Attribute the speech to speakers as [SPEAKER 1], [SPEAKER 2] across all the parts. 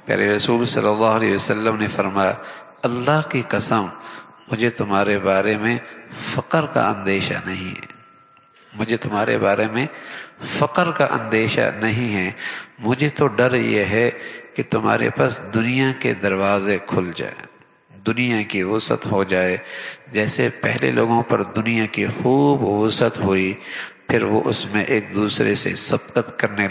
[SPEAKER 1] پیارے رسول صلی اللہ علیہ وسلم نے فرمایا اللہ کی قسم مجھے تمہارے بارے میں فقر کا اندیشہ نہیں ہے، مجھے تمہارے بارے میں فقر کا اندیشہ نہیں ہے، مجھے تو ڈر یہ ہے کہ تمہارے پاس دنیا کے دروازے کھل جائیں، دنیا کی وسعت ہو جائے، جیسے پہلے لوگوں پر دنیا کی خوب وسعت ہوئی، پھر وہ اس میں ایک دوسرے سے سبقت کرنے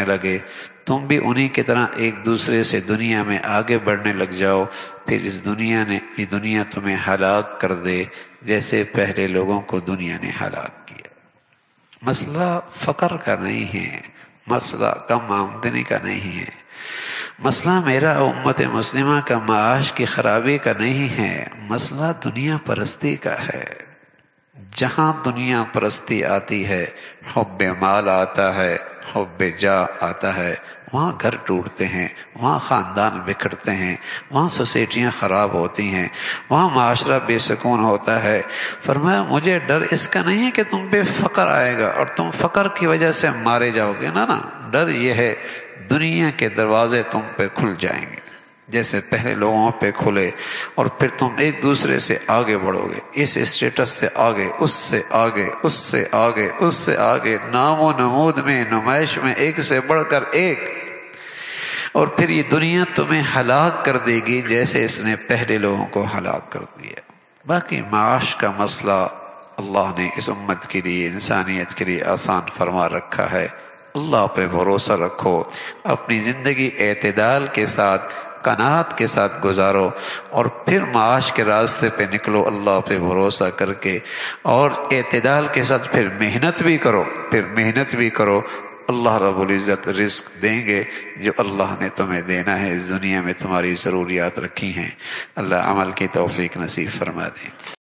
[SPEAKER 1] لگے، تم بھی انہی کی طرح ایک دوسرے سے دنیا میں آگے بڑھنے لگ جاؤ، پھر یہ دنیا تمہیں ہلاک کر دے جیسے پہلے لوگوں کو دنیا نے ہلاک کیا۔ مسئلہ فقر کا نہیں ہے، مسئلہ کم آمدنی کا نہیں ہے، مسئلہ میرا امت مسلمہ کا معاش کی خرابی کا نہیں ہے، مسئلہ دنیا پرستی کا ہے۔ جہاں دنیا پرستی آتی ہے، حب مال آتا ہے، حب جاہ آتا ہے، وہاں گھر ٹوٹتے ہیں، وہاں خاندان بکھرتے ہیں، وہاں سوسائٹیاں خراب ہوتی ہیں، وہاں معاشرہ بے سکون ہوتا ہے۔ فرمایا مجھے ڈر اس کا نہیں ہے کہ تم پہ فقر آئے گا اور تم فقر کی وجہ سے مارے جاؤ گے، نا، ڈر یہ ہے دنیا کے دروازے تم پہ کھل جائیں گے جیسے پہلے لوگوں پہ کھلے، اور پھر تم ایک دوسرے سے آگے بڑھو گے، اس اسٹیٹس سے آگے، اس سے آگے، اس سے آگے، اس سے آگے، نام و نمود میں، نمائش میں ایک سے بڑھ کر ایک، اور پھر یہ دنیا تمہیں ہلاک کر دے گی جیسے اس نے پہلے لوگوں کو ہلاک کر دیا۔ باقی معاش کا مسئلہ اللہ نے اس امت کے لیے، انسانیت کے لیے آسان فرما رکھا ہے۔ اللہ پہ بھروسہ رکھو، اپنی زندگی اعتدال کے ساتھ، قناعت کے ساتھ گزارو، اور پھر معاش کے راستے پہ نکلو اللہ پہ بھروسہ کر کے، اور اعتدال کے ساتھ پھر محنت بھی کرو، اللہ رب العزت رزق دیں گے جو اللہ نے تمہیں دینا ہے، اس دنیا میں تمہاری ضروریات رکھی ہیں۔ اللہ عمل کی توفیق نصیب فرما دے۔